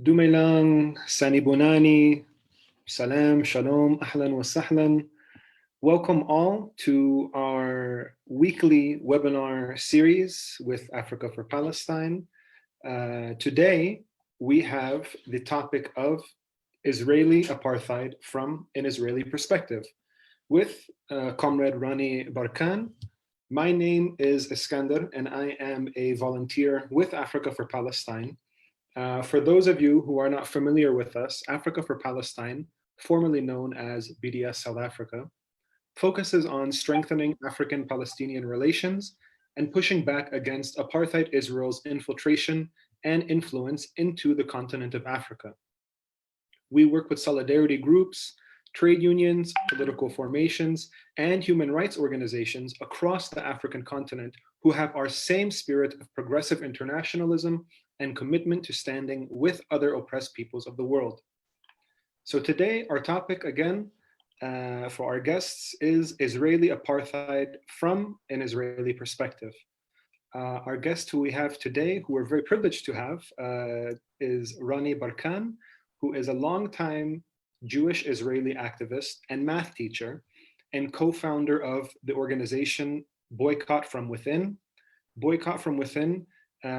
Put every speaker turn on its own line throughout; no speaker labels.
Dumailang, Sani Bonani, Salam, Shalom, Ahlan wa Sahlan. Welcome all to our weekly webinar series with Africa for Palestine. Today, we have the topic of Israeli apartheid from an Israeli perspective with Comrade Ronnie Barkan. My name is Iskander, and I am a volunteer with Africa for Palestine. For those of you who are not familiar with us, Africa for Palestine, formerly known as BDS South Africa, focuses on strengthening African-Palestinian relations and pushing back against apartheid Israel's infiltration and influence into the continent of Africa. We work with solidarity groups, trade unions, political formations, and human rights organizations across the African continent who have our same spirit of progressive internationalism and commitment to standing with other oppressed peoples of the world. So today, our topic again for our guests is Israeli apartheid from an Israeli perspective. Our guest who we have today, who we're very privileged to have, is Ronnie Barkan, who is a longtime Jewish Israeli activist and math teacher and co-founder of the organization Boycott From Within. Boycott From Within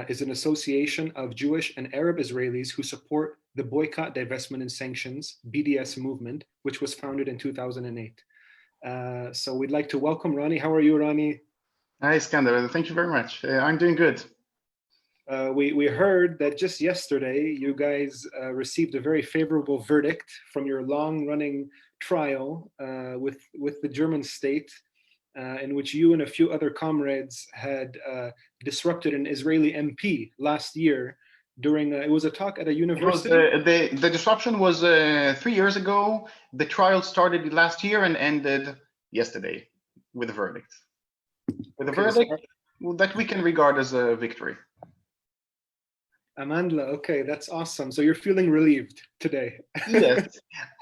is an association of Jewish and Arab Israelis who support the Boycott, Divestment and Sanctions, BDS movement, which was founded in 2008. So we'd like to welcome Ronnie. How are you, Ronnie?
Hi, Iskander. Thank you very much. I'm doing good.
We heard that just yesterday you guys received a very favorable verdict from your long-running trial with the German state, in which you and a few other comrades had disrupted an Israeli MP last year during it was a talk at a university.
The disruption was 3 years ago. The trial started last year and ended yesterday with a verdict. With a verdict that we can regard as a victory.
Amandla, okay, that's awesome. So you're feeling relieved today.
Yes,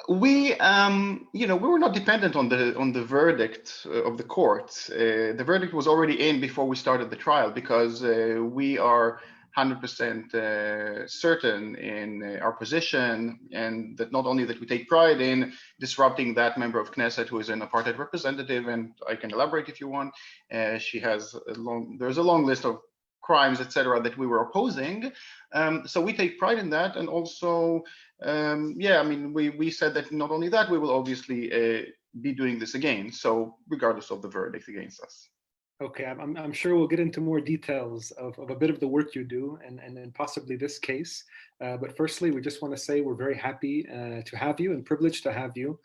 we were not dependent on the verdict of the court. The verdict was already in before we started the trial because we are 100% certain in our position, and that not only that we take pride in disrupting that member of Knesset who is an apartheid representative, and I can elaborate if you want. She has there's a long list of crimes, etc., that we were opposing. So we take pride in that, and also, we said that not only that, we will obviously be doing this again. So regardless of the verdict against us.
Okay, I'm sure we'll get into more details of a bit of the work you do and possibly this case. But firstly, we just want to say we're very happy to have you and privileged to have you.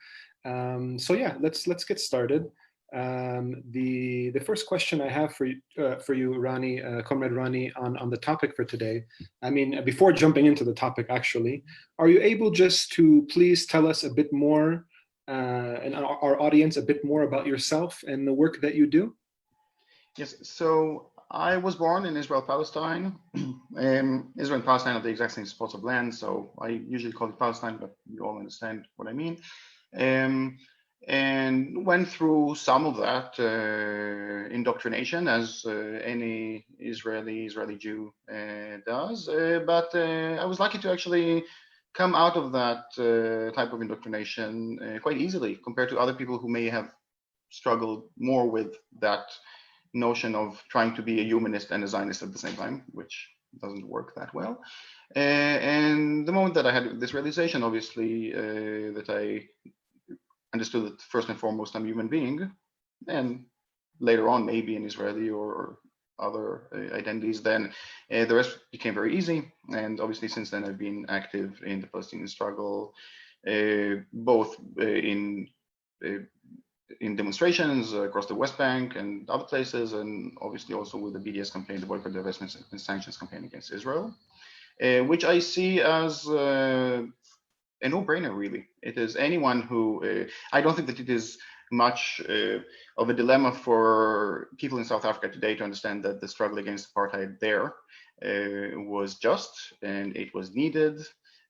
So yeah, let's get started. The first question I have for you, Ronnie, Comrade Ronnie, on the topic for today. I mean, before jumping into the topic, actually, are you able just to please tell us a bit more and our audience a bit more about yourself and the work that you do?
Yes, so I was born in Israel, Palestine. Israel and Palestine are the exact same spots of land, so I usually call it Palestine, but you all understand what I mean. And went through some of that indoctrination as any Israeli Jew does. But I was lucky to actually come out of that type of indoctrination quite easily compared to other people who may have struggled more with that notion of trying to be a humanist and a Zionist at the same time, which doesn't work that well. And the moment that I had this realization, obviously, that I understood that first and foremost I'm a human being, and later on maybe an Israeli or other identities, then the rest became very easy. And obviously since then I've been active in the Palestinian struggle, both in demonstrations across the West Bank and other places, and obviously also with the Bds Campaign, the Boycott, Divestment and Sanctions campaign against Israel, which I see as a no-brainer, really. It is anyone who, I don't think that it is much of a dilemma for people in South Africa today to understand that the struggle against apartheid there was just and it was needed.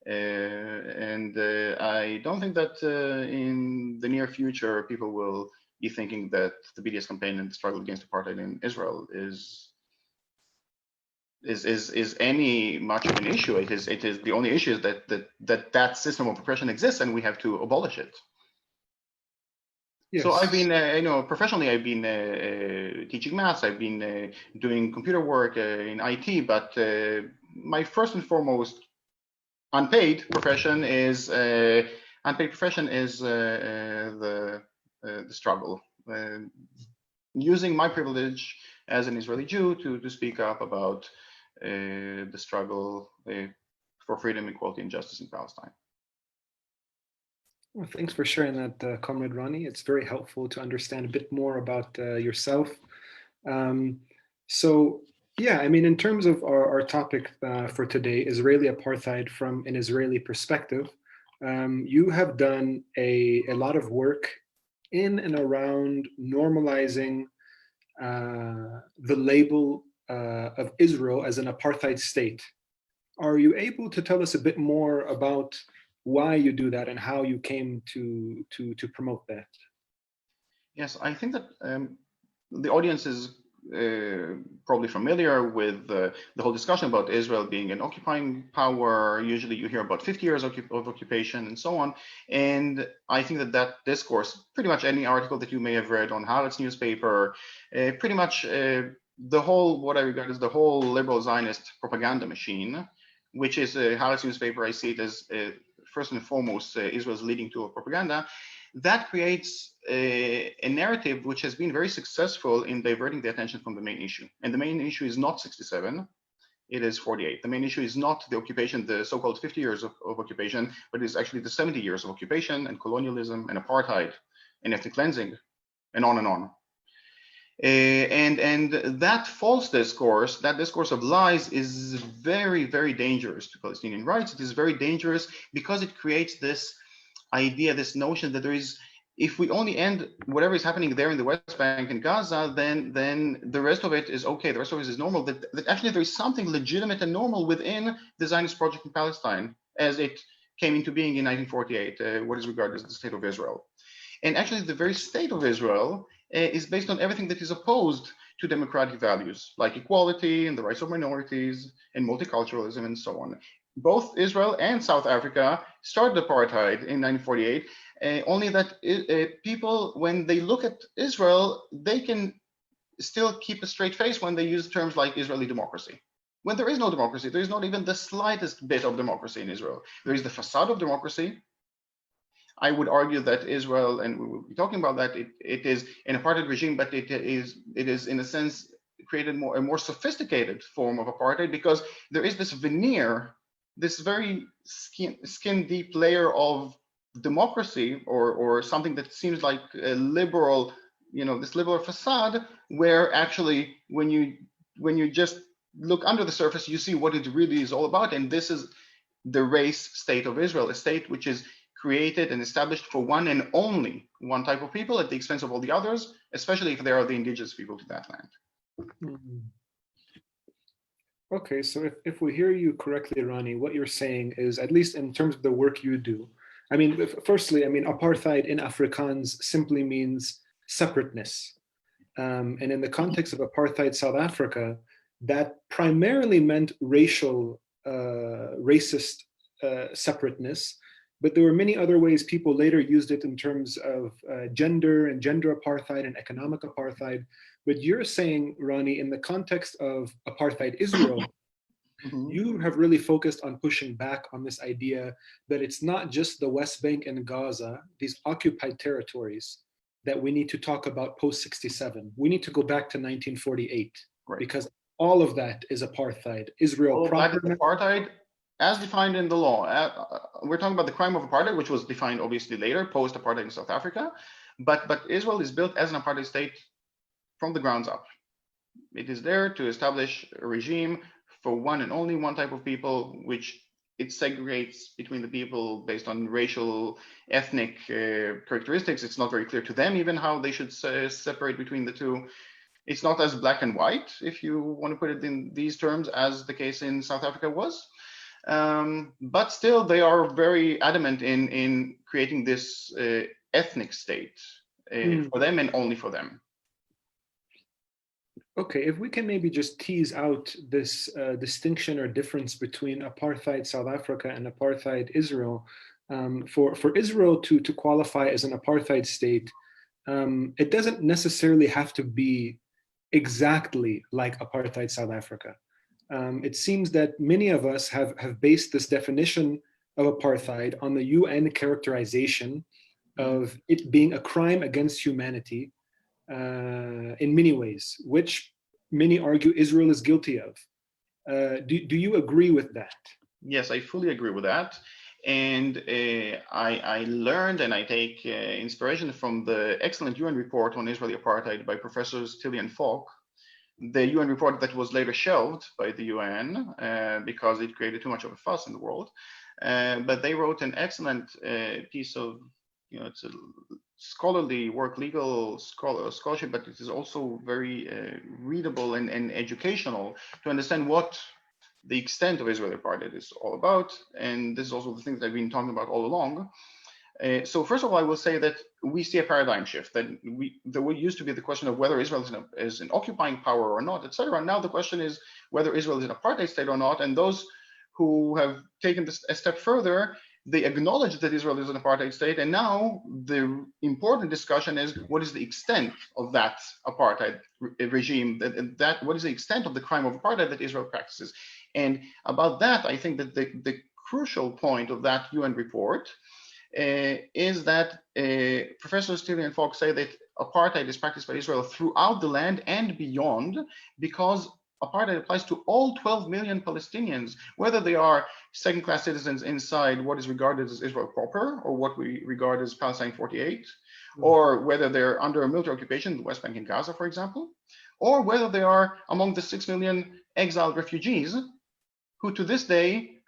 And I don't think that in the near future, people will be thinking that the BDS campaign and the struggle against apartheid in Israel is is any much of an issue. It is the only issue is that system of oppression exists, and we have to abolish it.
Yes.
So I've been, professionally, I've been teaching maths. I've been doing computer work in IT, but my first and foremost unpaid profession is the struggle. Using my privilege as an Israeli Jew to speak up about the struggle for freedom, equality, and justice in Palestine.
Well, thanks for sharing that, Comrade Ronnie. It's very helpful to understand a bit more about yourself. So, yeah, I mean, in terms of our topic for today, Israeli apartheid from an Israeli perspective, you have done a lot of work in and around normalizing the label of Israel as an apartheid state. Are you able to tell us a bit more about why you do that and how you came to promote that?
Yes, I think that the audience is probably familiar with the whole discussion about Israel being an occupying power. Usually you hear about 50 years of occupation and so on. And I think that discourse, pretty much any article that you may have read on Haaretz newspaper, pretty much the whole, what I regard as the whole liberal Zionist propaganda machine, which is Haaretz newspaper, I see it as first and foremost Israel's leading tool of propaganda. That creates a narrative which has been very successful in diverting the attention from the main issue. And the main issue is not 67, it is 48. The main issue is not the occupation, the so-called 50 years of occupation, but it's actually the 70 years of occupation and colonialism and apartheid and ethnic cleansing and on and on. And that false discourse, that discourse of lies, is very, very dangerous to Palestinian rights. It is very dangerous because it creates this idea, this notion that there is, if we only end whatever is happening there in the West Bank and Gaza, then the rest of it is okay, the rest of it is normal, that actually there is something legitimate and normal within the Zionist project in Palestine as it came into being in 1948, what is regarded as the State of Israel. And actually the very State of Israel is based on everything that is opposed to democratic values like equality and the rights of minorities and multiculturalism and so on. Both Israel and South Africa started apartheid in 1948, only that people, when they look at Israel, they can still keep a straight face when they use terms like Israeli democracy. When there is no democracy, there is not even the slightest bit of democracy in Israel. There is the facade of democracy. I would argue that Israel, and we will be talking about that, it is an apartheid regime, but it is in a sense created a more sophisticated form of apartheid, because there is this veneer, this very skin deep layer of democracy or something that seems like a liberal, this liberal facade, where actually when you just look under the surface, you see what it really is all about. And this is the race state of Israel, a state which is created and established for one and only one type of people at the expense of all the others, especially if they are the indigenous people to that land.
Mm-hmm. Okay, so if we hear you correctly, Ronnie, what you're saying is, at least in terms of the work you do, I mean, firstly, I mean, apartheid in Afrikaans simply means separateness. And in the context of apartheid South Africa, that primarily meant racist separateness, but there were many other ways people later used it in terms of gender and gender apartheid and economic apartheid. But you're saying, Ronnie, in the context of apartheid Israel, mm-hmm. you have really focused on pushing back on this idea that it's not just the West Bank and Gaza, these occupied territories, that we need to talk about post-67. We need to go back to 1948, right. Because all of that is apartheid. Israel proper.
Apartheid, as defined in the law. We're talking about the crime of apartheid, which was defined obviously later, post-apartheid in South Africa. But Israel is built as an apartheid state from the grounds up. It is there to establish a regime for one and only one type of people, which it segregates between the people based on racial, ethnic characteristics. It's not very clear to them even how they should separate between the two. It's not as black and white, if you want to put it in these terms, as the case in South Africa was. But still, they are very adamant in creating this ethnic state for them and only for them.
Okay, if we can maybe just tease out this distinction or difference between apartheid South Africa and apartheid Israel, for Israel to qualify as an apartheid state, it doesn't necessarily have to be exactly like apartheid South Africa. It seems that many of us have based this definition of apartheid on the UN characterization of it being a crime against humanity in many ways, which many argue Israel is guilty of. Do you agree with that?
Yes, I fully agree with that. And I learned and I take inspiration from the excellent UN report on Israeli apartheid by Professors Tilly and Falk, the UN report that was later shelved by the UN because it created too much of a fuss in the world. But they wrote an excellent piece of, it's a scholarly work, legal scholarship, but it is also very readable and educational to understand what the extent of Israeli apartheid is all about. And this is also the thing that I've been talking about all along. So first of all, I will say that we see a paradigm shift, that there used to be the question of whether Israel is an occupying power or not, etc. Now the question is whether Israel is an apartheid state or not. And those who have taken this a step further, they acknowledge that Israel is an apartheid state. And now the important discussion is what is the extent of that apartheid regime, that what is the extent of the crime of apartheid that Israel practices. And about that, I think that the crucial point of that UN report is that Professors Tilly and Falk say that apartheid is practiced by Israel throughout the land and beyond, because apartheid applies to all 12 million Palestinians, whether they are second-class citizens inside what is regarded as Israel proper, or what we regard as Palestine 48, or whether they're under a military occupation, the West Bank and Gaza, for example, or whether they are among the 6 million exiled refugees who to this day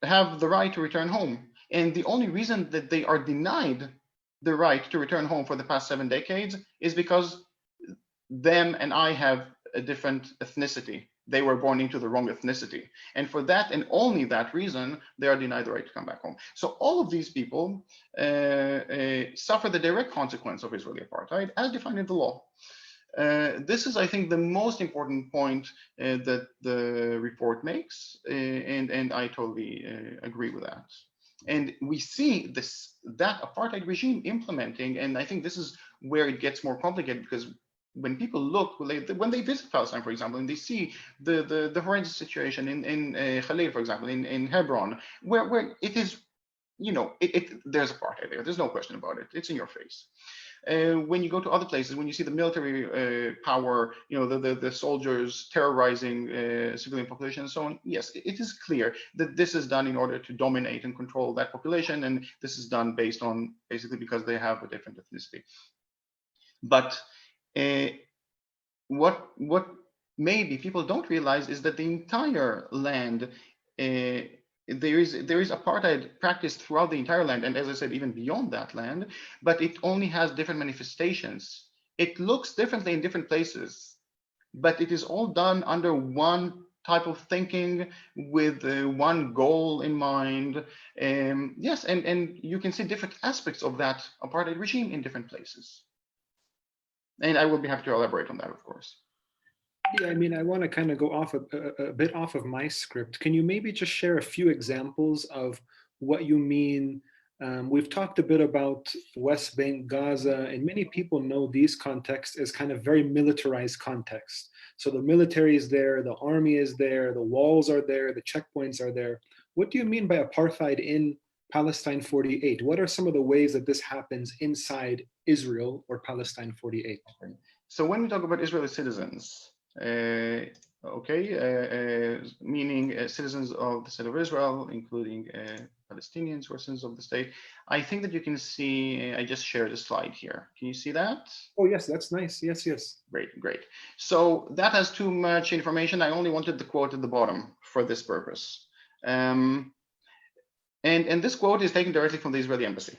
have the right to return home. And the only reason that they are denied the right to return home for the past 7 decades is because them and I have a different ethnicity. They were born into the wrong ethnicity. And for that and only that reason, they are denied the right to come back home. So all of these people suffer the direct consequence of Israeli apartheid as defined in the law. This is, I think, the most important point that the report makes, and I totally agree with that. And we see that apartheid regime implementing, and I think this is where it gets more complicated, because when people look, when they visit Palestine, for example, and they see the horrendous situation in Khalil, for example, in Hebron, where it is, there's apartheid there. There's no question about it. It's in your face. When you go to other places, when you see the military power, the soldiers terrorizing civilian population and so on, yes, it is clear that this is done in order to dominate and control that population, and this is done based on basically because they have a different ethnicity. But what maybe people don't realize is that the entire land, there is apartheid practiced throughout the entire land, and as I said, even beyond that land, but it only has different manifestations. It looks differently in different places, but it is all done under one type of thinking with one goal in mind. Yes, and you can see different aspects of that apartheid regime in different places. And I will be happy to elaborate on that, of course.
Yeah, I mean, I want to kind of go off a bit off of my script. Can you maybe just share a few examples of what you mean? We've talked a bit about West Bank, Gaza, and many people know these contexts as kind of very militarized contexts. So the military is there, the army is there, the walls are there, the checkpoints are there. What do you mean by apartheid in Palestine 48? What are some of the ways that this happens inside Israel or Palestine 48?
So when we talk about Israeli citizens, meaning citizens of the state of Israel, including Palestinians who are citizens of the state, I think that you can see, I just shared a slide here. Can you see that?
Oh, yes, that's nice. Yes, yes.
Great. So that has too much information. I only wanted the quote at the bottom for this purpose. And this quote is taken directly from the Israeli embassy.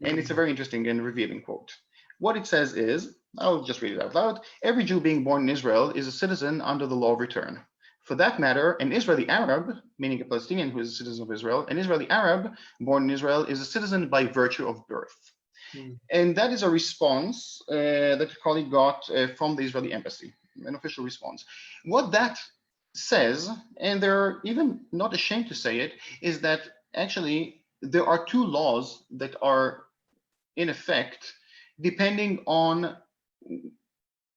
And it's a very interesting and revealing quote. What it says is, I'll just read it out loud. Every Jew being born in Israel is a citizen under the law of return. For that matter, an Israeli Arab, meaning a Palestinian who is a citizen of Israel, an Israeli Arab born in Israel is a citizen by virtue of birth.
Mm.
And that is a response that a colleague got from the Israeli embassy, an official response. What that says, and they're even not ashamed to say it, is that actually there are two laws that are in effect depending on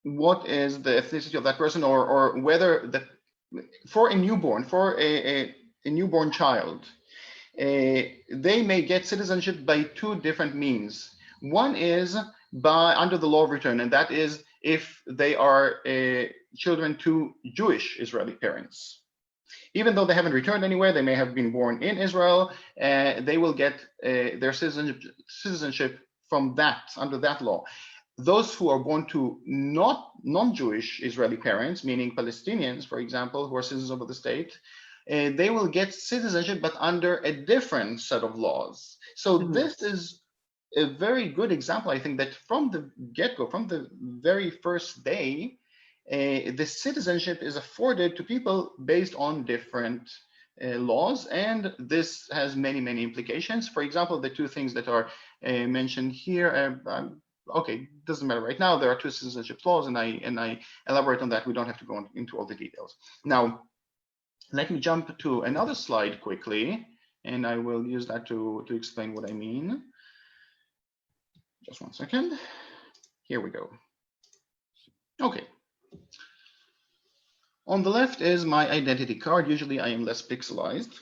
what is the ethnicity of that person, or whether that for a newborn, for a newborn child, they may get citizenship by two different means. One is by under the law of return, and that is if they are children to Jewish Israeli parents. Even though they haven't returned anywhere, they may have been born in Israel, they will get their citizenship from that, under that law. Those who are born to non-Jewish Israeli parents, meaning Palestinians, for example, who are citizens of the state, they will get citizenship, but under a different set of laws. So this is a very good example, I think, that from the get-go, from the very first day, the citizenship is afforded to people based on different laws, and this has many, many implications. For example, the two things that are mentioned here, okay, doesn't matter right now. There are two citizenship laws, and I elaborate on that. We don't have to go into all the details. Now, let me jump to another slide quickly, and I will use that to explain what I mean. Just one second. Here we go. Okay. On the left is my identity card. Usually I am less pixelized.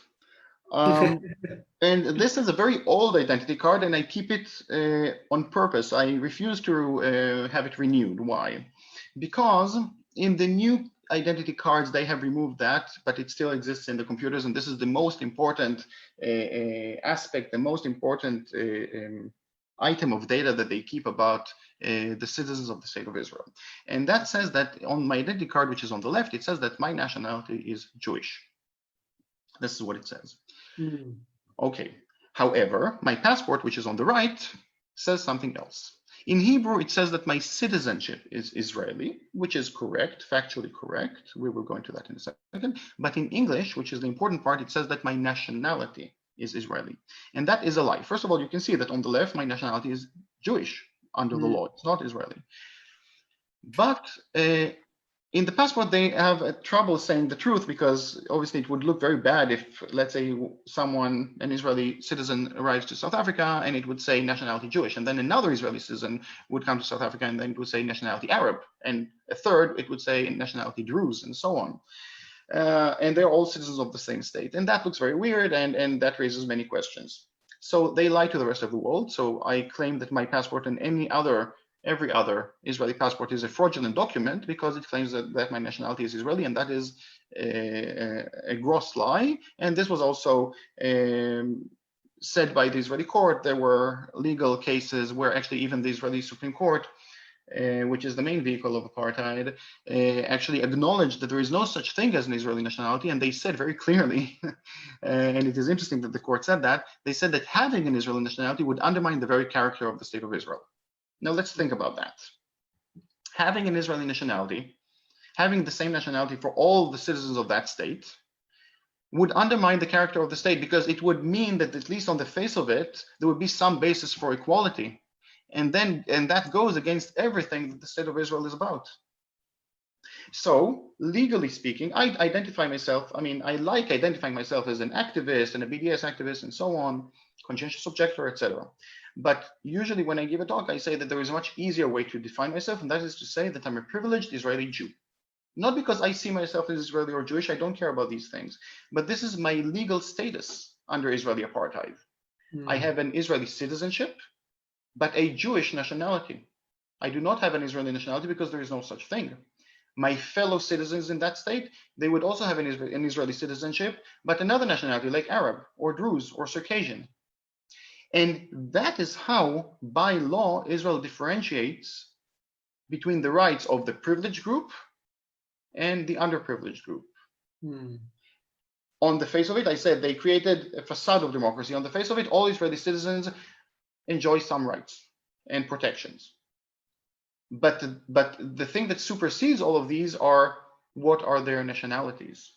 And this is a very old identity card, and I keep it on purpose. I refuse to have it renewed. Why? Because in the new identity cards, they have removed that, but it still exists in the computers. And this is the most important aspect, the most important item of data that they keep about the citizens of the state of Israel. And that says that on my identity card, which is on the left, it says that my nationality is Jewish. This is what it says.
Mm.
Okay. However, my passport, which is on the right, says something else. In Hebrew, it says that my citizenship is Israeli, which is correct, factually correct. We will go into that in a second. But in English, which is the important part, it says that my nationality is Israeli. And that is a lie. First of all, you can see that on the left, my nationality is Jewish under the law. It's not Israeli. But in the passport, they have trouble saying the truth, because obviously it would look very bad if, let's say, someone, an Israeli citizen, arrives to South Africa and it would say nationality Jewish, and then another Israeli citizen would come to South Africa and then it would say nationality Arab, and a third it would say nationality Druze, and so on. And they're all citizens of the same state, and that looks very weird, and that raises many questions. So they lie to the rest of the world. So I claim that my passport and every other Israeli passport is a fraudulent document, because it claims that my nationality is Israeli, and that is a gross lie. And this was also said by the Israeli court. There were legal cases where actually even the Israeli Supreme Court, which is the main vehicle of apartheid, actually acknowledged that there is no such thing as an Israeli nationality. And they said very clearly, and it is interesting that the court said that, they said that having an Israeli nationality would undermine the very character of the state of Israel. Now let's think about that. Having an Israeli nationality, having the same nationality for all the citizens of that state, would undermine the character of the state, because it would mean that, at least on the face of it, there would be some basis for equality. And that goes against everything that the state of Israel is about. So legally speaking, I identify myself, I like identifying myself as an activist and a BDS activist and so on, conscientious objector, etc. But usually when I give a talk, I say that there is a much easier way to define myself, and that is to say that I'm a privileged Israeli Jew. Not because I see myself as Israeli or Jewish, I don't care about these things, but this is my legal status under Israeli apartheid. I have an Israeli citizenship, but a Jewish nationality. I do not have an Israeli nationality because there is no such thing. My fellow citizens in that state, they would also have an Israeli citizenship, but another nationality like Arab or Druze or Circassian. And that is how, by law, Israel differentiates between the rights of the privileged group and the underprivileged group. On the face of it, I said they created a facade of democracy. On the face of it, all Israeli citizens enjoy some rights and protections. But the thing that supersedes all of these are, what are their nationalities?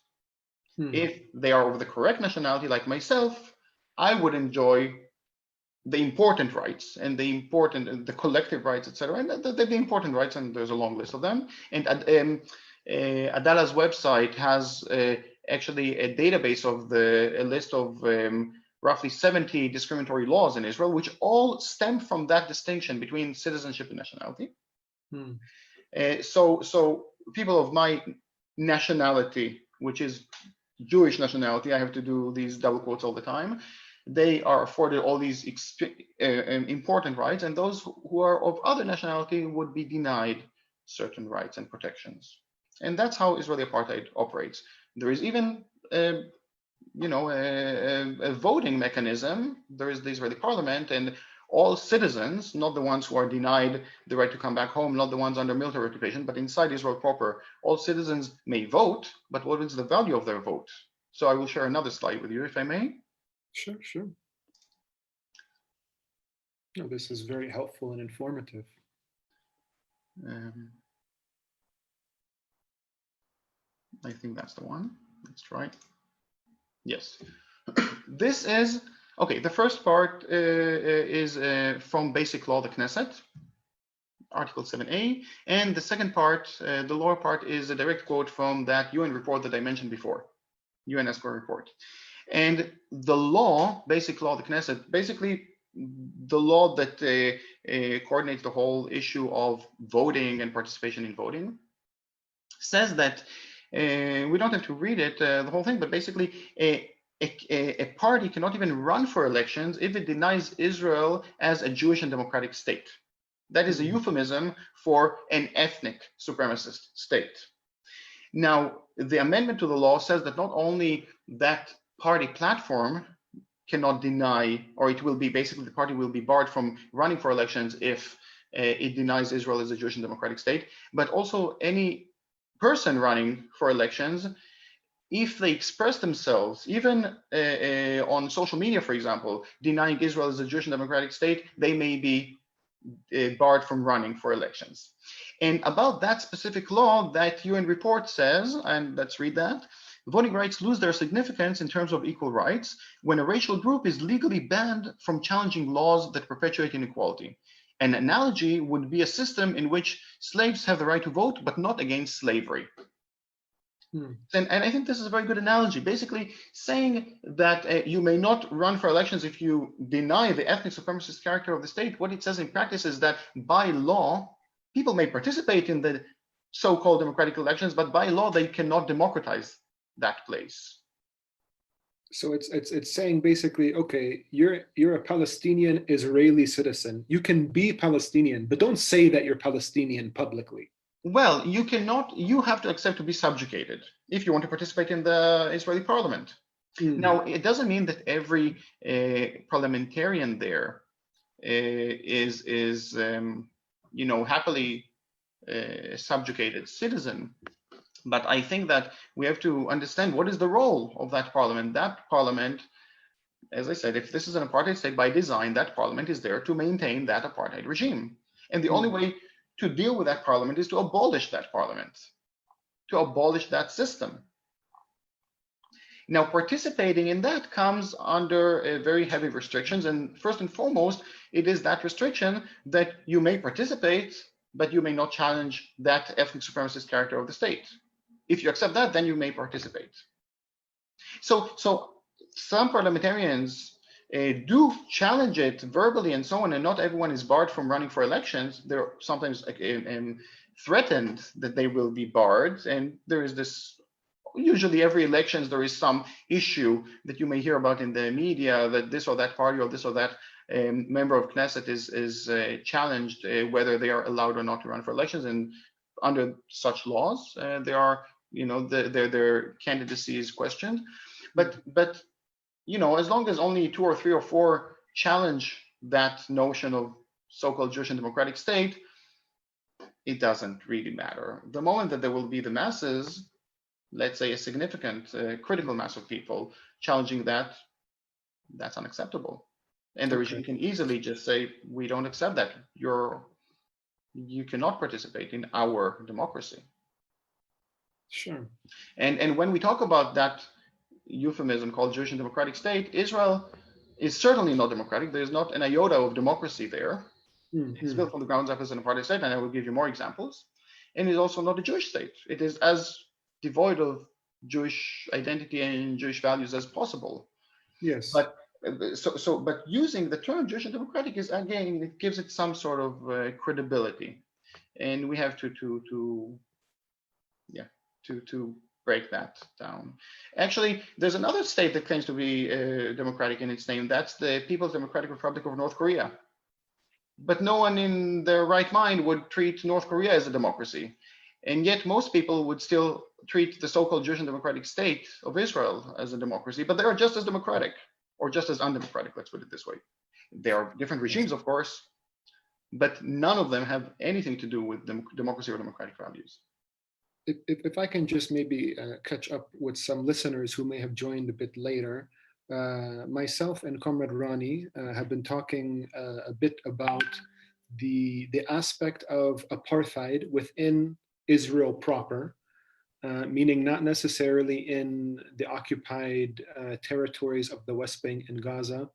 If they are of the correct nationality, like myself, I would enjoy the important rights and the collective rights, etc., and the important rights, and there's a long list of them. And Adala's website has actually a database of a list of roughly 70 discriminatory laws in Israel, which all stem from that distinction between citizenship and nationality. So people of my nationality, which is Jewish nationality, I have to do these double quotes all the time, they are afforded all these important rights, and those who are of other nationality would be denied certain rights and protections. And that's how Israeli apartheid operates. There is even a voting mechanism. There is the Israeli parliament, and all citizens, not the ones who are denied the right to come back home, not the ones under military occupation, but inside Israel proper, all citizens may vote, but what is the value of their vote? So I will share another slide with you, if I may.
Sure. No, this is very helpful and informative.
I think that's the one. Let's try. Yes. This is, okay, the first part is from Basic Law, the Knesset, Article 7a. And the second part, the lower part, is a direct quote from that UN report that I mentioned before, UN ESCO report. And the law, Basic Law, the Knesset, basically the law that coordinates the whole issue of voting and participation in voting, says that we don't have to read it, the whole thing, but basically a party cannot even run for elections if it denies Israel as a Jewish and democratic state. That is a euphemism for an ethnic supremacist state. Now, the amendment to the law says that not only that party platform cannot deny, or it will be basically the party will be barred from running for elections if it denies Israel as a Jewish and democratic state, but also any person running for elections, if they express themselves, even on social media, for example, denying Israel as a Jewish and democratic state, they may be barred from running for elections. And about that specific law, that UN report says, and let's read that, voting rights lose their significance in terms of equal rights when a racial group is legally banned from challenging laws that perpetuate inequality. An analogy would be a system in which slaves have the right to vote, but not against slavery. And I think this is a very good analogy, basically saying that you may not run for elections if you deny the ethnic supremacist character of the state. What it says in practice is that by law, people may participate in the so-called democratic elections, but by law, they cannot democratize that place.
So it's saying basically, okay, you're a Palestinian Israeli citizen. You can be Palestinian, but don't say that you're Palestinian publicly.
Well, you cannot, you have to accept to be subjugated if you want to participate in the Israeli parliament. Now, it doesn't mean that every parliamentarian there is happily subjugated citizen. But I think that we have to understand what is the role of that parliament. That parliament, as I said, if this is an apartheid state by design, that parliament is there to maintain that apartheid regime. And the only way to deal with that parliament is to abolish that parliament, to abolish that system. Now, participating in that comes under very heavy restrictions. And first and foremost, it is that restriction that you may participate, but you may not challenge that ethnic supremacist character of the state. If you accept that, then you may participate. So some parliamentarians do challenge it verbally and so on, and not everyone is barred from running for elections. They're sometimes threatened that they will be barred, and there is this, usually every elections there is some issue that you may hear about in the media, that this or that party or this or that member of Knesset is challenged whether they are allowed or not to run for elections, and under such laws they are, their candidacy is questioned. But as long as only 2 or 3 or 4 challenge that notion of so-called Jewish and democratic state, it doesn't really matter. The moment that there will be the masses, let's say a significant critical mass of people challenging that, that's unacceptable. And the regime can easily just say, we don't accept that. You cannot participate in our democracy.
Sure.
And when we talk about that euphemism called Jewish and democratic state, Israel is certainly not democratic. There's not an iota of democracy there. It's
Mm-hmm.
built from the ground up as an apartheid state, and I will give you more examples. And it's also not a Jewish state. It is as devoid of Jewish identity and Jewish values as possible.
Yes.
But but using the term Jewish and democratic is, again, it gives it some sort of credibility, and we have to break that down. Actually, there's another state that claims to be democratic in its name. That's the People's Democratic Republic of North Korea. But no one in their right mind would treat North Korea as a democracy. And yet most people would still treat the so-called Jewish and democratic state of Israel as a democracy, but they are just as democratic, or just as undemocratic, let's put it this way. They are different regimes, of course, but none of them have anything to do with democracy or democratic values.
If I can just maybe catch up with some listeners who may have joined a bit later, myself and Comrade Ronnie have been talking a bit about the aspect of apartheid within Israel proper, meaning not necessarily in the occupied territories of the West Bank and Gaza.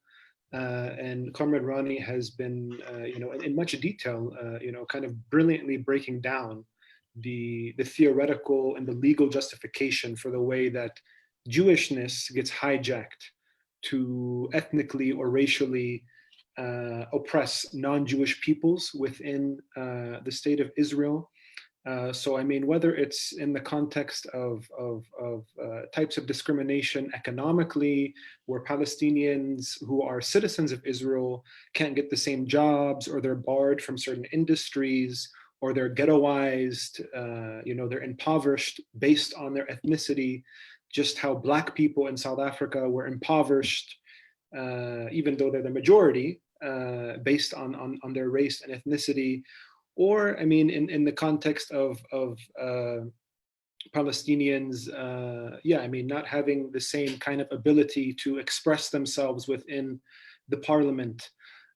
And Comrade Ronnie has been, in much detail, kind of brilliantly breaking down the theoretical and the legal justification for the way that Jewishness gets hijacked to ethnically or racially oppress non-Jewish peoples within the state of Israel. So, I mean, whether it's in the context of types of discrimination economically, where Palestinians who are citizens of Israel can't get the same jobs, or they're barred from certain industries, or they're ghettoized, they're impoverished based on their ethnicity, just how Black people in South Africa were impoverished, even though they're the majority, based on their race and ethnicity. Or, I mean, in the context of Palestinians, I mean, not having the same kind of ability to express themselves within the parliament,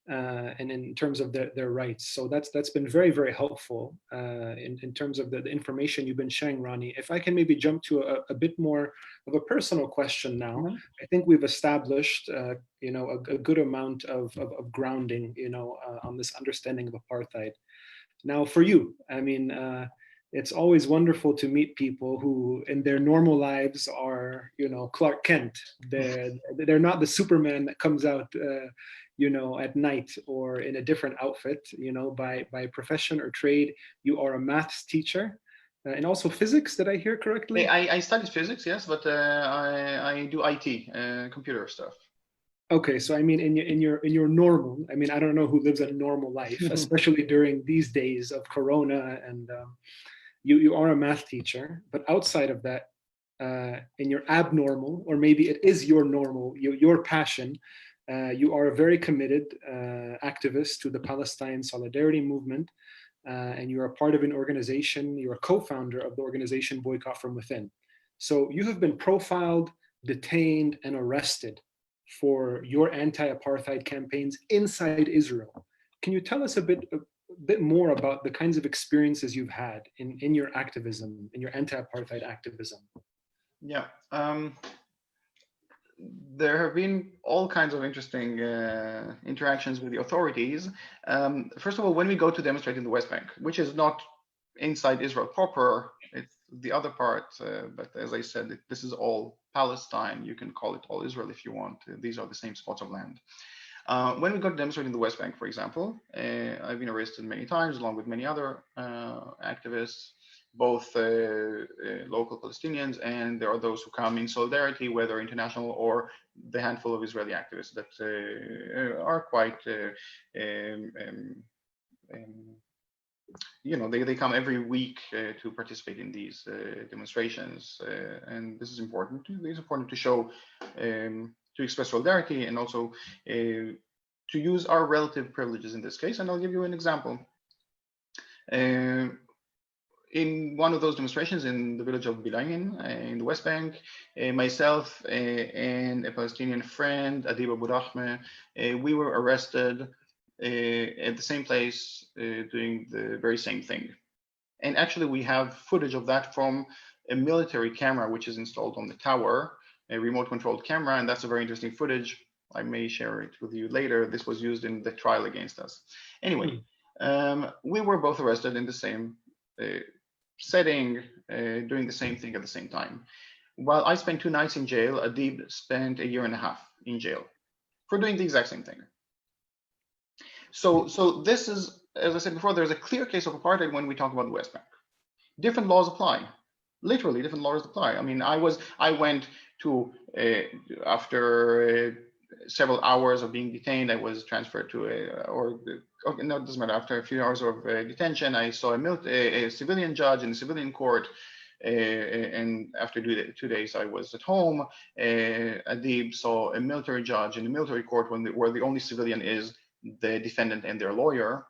and in terms of their rights. So that's been very, very helpful in terms of the information you've been sharing, Ronnie. If I can maybe jump to a bit more of a personal question now.
Mm-hmm.
I think we've established, a good amount of grounding, on this understanding of apartheid. Now, for you, I mean, it's always wonderful to meet people who, in their normal lives, are, Clark Kent. They're not the Superman that comes out, at night or in a different outfit. By profession or trade, you are a maths teacher, and also physics. Did I hear correctly?
I studied physics, yes, but I do IT, computer stuff.
Okay, so I mean, in your normal, I mean, I don't know who lives a normal life, especially during these days of Corona, and you are a math teacher. But outside of that, in your abnormal, or maybe it is your normal, your passion, you are a very committed activist to the Palestine Solidarity Movement, and you're a part of an organization. You're a co-founder of the organization Boycott from Within. So you have been profiled, detained, and arrested for your anti-apartheid campaigns inside Israel. Can you tell us a bit more about the kinds of experiences you've had in your activism, in your anti-apartheid activism?
Yeah. There have been all kinds of interesting interactions with the authorities. First of all, when we go to demonstrate in the West Bank, which is not inside Israel proper, it's the other part, but as I said, this is all Palestine. You can call it all Israel if you want. These are the same spots of land. When we go to demonstrate in the West Bank, for example, I've been arrested many times, along with many other activists, both local Palestinians, and there are those who come in solidarity, whether international or the handful of Israeli activists that are quite, they come every week to participate in these demonstrations, and this is important. It's important to show, to express solidarity, and also to use our relative privileges in this case. And I'll give you an example. In one of those demonstrations in the village of Bilayin in the West Bank, myself and a Palestinian friend, Adib Abu Rahme, we were arrested at the same place doing the very same thing. And actually we have footage of that from a military camera which is installed on the tower, a remote controlled camera, and that's a very interesting footage. I may share it with you later. This was used in the trial against us. Anyway, we were both arrested in the same setting, doing the same thing at the same time. While I spent 2 nights in jail, Adib spent 1.5 years in jail for doing the exact same thing. So this is, as I said before, there's a clear case of apartheid when we talk about the West Bank. Different laws apply. Literally, different laws apply. I mean, I went to, after several hours of being detained, I was transferred to no, it doesn't matter. After a few hours of detention, I saw a civilian judge in a civilian court. And after 2 days, I was at home. Adib saw a military judge in a military court where the only civilian is the defendant and their lawyer.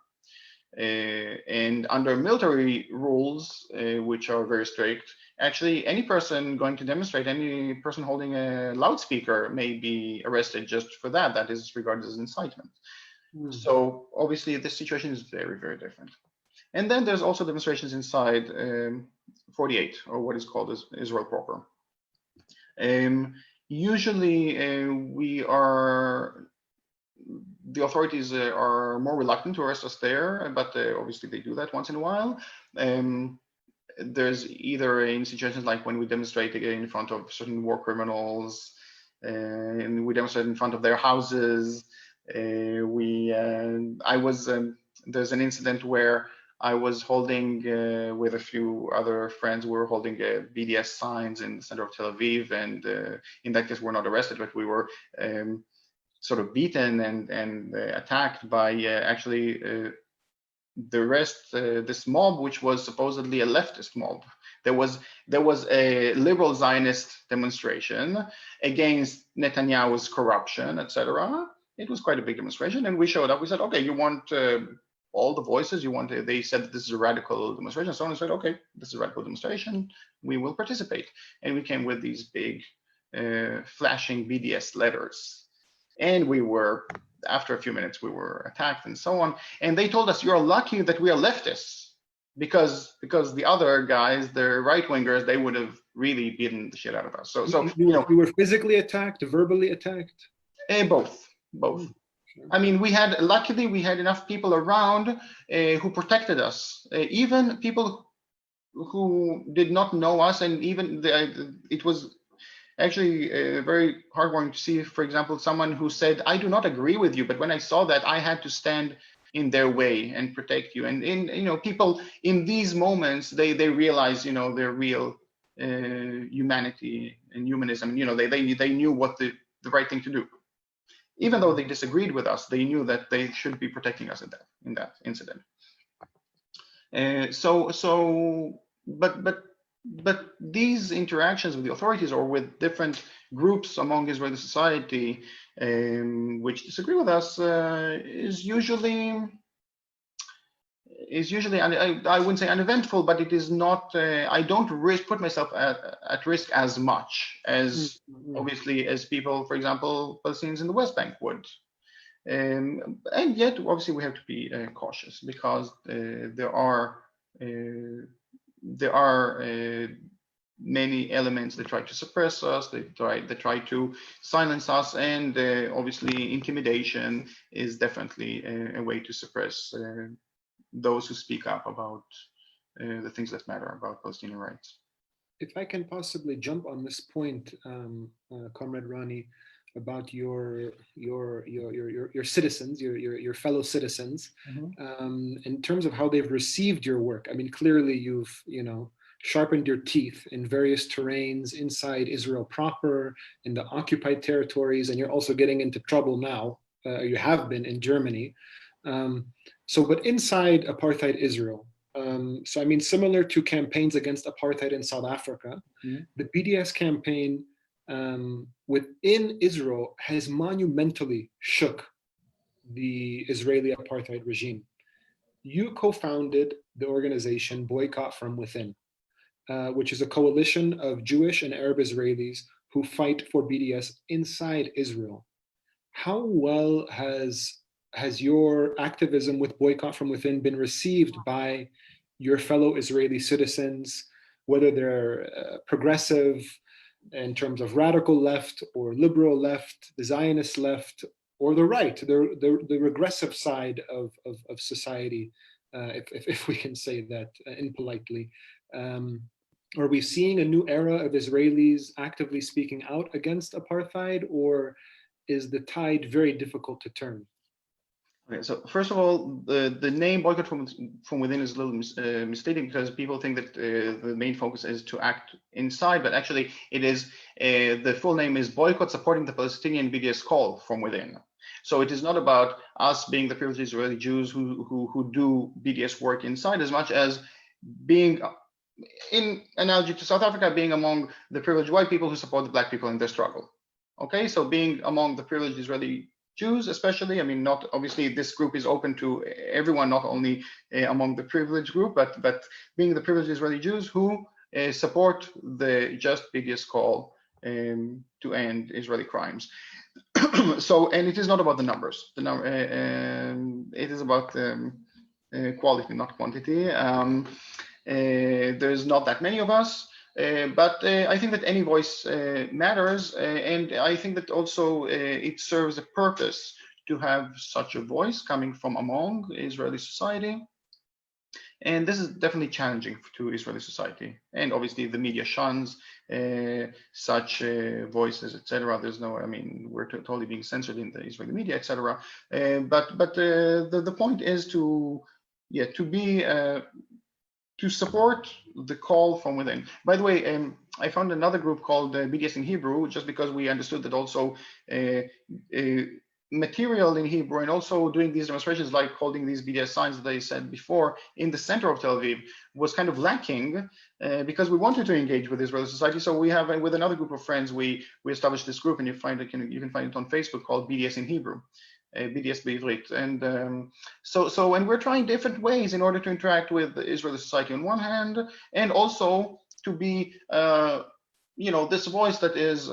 And under military rules, which are very strict, actually any person going to demonstrate, any person holding a loudspeaker may be arrested just for that. That is regarded as incitement. So obviously this situation is very, very different. And then there's also demonstrations inside 48, or what is called as Israel proper. Usually the authorities are more reluctant to arrest us there, but obviously they do that once in a while. There's either in situations like when we demonstrate in front of certain war criminals, and we demonstrate in front of their houses. There's an incident where I was holding, with a few other friends, we were holding BDS signs in the center of Tel Aviv, and in that case, we're not arrested, but we were sort of beaten and attacked by this mob, which was supposedly a leftist mob. There was a liberal Zionist demonstration against Netanyahu's corruption, etc. It was quite a big demonstration, and we showed up. We said, okay, you want all the voices you want. They said that this is a radical demonstration. Someone said, okay, this is a radical demonstration. We will participate. And we came with these big flashing BDS letters. And after a few minutes, we were attacked and so on. And they told us, you're lucky that we are leftists, because the other guys, the right-wingers, they would have really beaten the shit out of us. So
you were physically attacked, verbally attacked?
Both. I mean, luckily we had enough people around who protected us, even people who did not know us, and even it was actually very heartwarming to see, for example, someone who said, I do not agree with you, but when I saw that, I had to stand in their way and protect you. And people in these moments, they realize, their real humanity and humanism. They knew what the right thing to do. Even though they disagreed with us, they knew that they should be protecting us in that incident. But these interactions with the authorities or with different groups among Israeli society which disagree with us is usually, I wouldn't say uneventful, but it is not, I don't put myself at risk as much as obviously as people, for example, Palestinians in the West Bank would. And yet, obviously, we have to be cautious, because there are many elements that try to suppress us, they try to silence us, and obviously intimidation is definitely a way to suppress those who speak up about the things that matter about Palestinian rights.
If I can possibly jump on this point, Comrade Ronnie, about your citizens, your fellow citizens, in terms of how they've received your work. I mean, clearly you've sharpened your teeth in various terrains inside Israel proper, in the occupied territories, and you're also getting into trouble now. You have been in Germany. But inside apartheid Israel, so I mean, similar to campaigns against apartheid in South Africa, the BDS campaign within Israel has monumentally shook the Israeli apartheid regime. You co-founded the organization Boycott From Within, which is a coalition of Jewish and Arab Israelis who fight for BDS inside Israel. How well has your activism with Boycott From Within been received by your fellow Israeli citizens, whether they're progressive, in terms of radical left or liberal left, the Zionist left, or the right, the regressive side of society, if we can say that impolitely. Are we seeing a new era of Israelis actively speaking out against apartheid, or is the tide very difficult to turn?
Okay, so first of all, the name boycott from within is a little misleading, because people think that the main focus is to act inside, but actually it is, the full name is Boycott Supporting the Palestinian BDS Call from Within. So it is not about us being the privileged Israeli Jews who do BDS work inside, as much as being, in analogy to South Africa, being among the privileged white people who support the black people in their struggle. Okay, so being among the privileged Israeli Jews, especially, I mean, not obviously this group is open to everyone, not only among the privileged group, but being the privileged Israeli Jews who support the just BDS call to end Israeli crimes. So, and it is not about the numbers. It is about quality, not quantity. There's not that many of us. But I think that any voice matters, and I think that also it serves a purpose to have such a voice coming from among Israeli society. And this is definitely challenging to Israeli society. And obviously the media shuns such voices, etc. There's no, I mean, we're totally being censored in the Israeli media, etc. But the point is to be to support the call from within. By the way, I found another group called BDS in Hebrew, just because we understood that also material in Hebrew, and also doing these demonstrations, like holding these BDS signs that I said before in the center of Tel Aviv, was kind of lacking because we wanted to engage with Israeli society. So we have, with another group of friends, we established this group, and you can find it on Facebook, called BDS in Hebrew. BDS B'Ivrit. And and we're trying different ways in order to interact with Israeli society on one hand, and also to be, this voice that is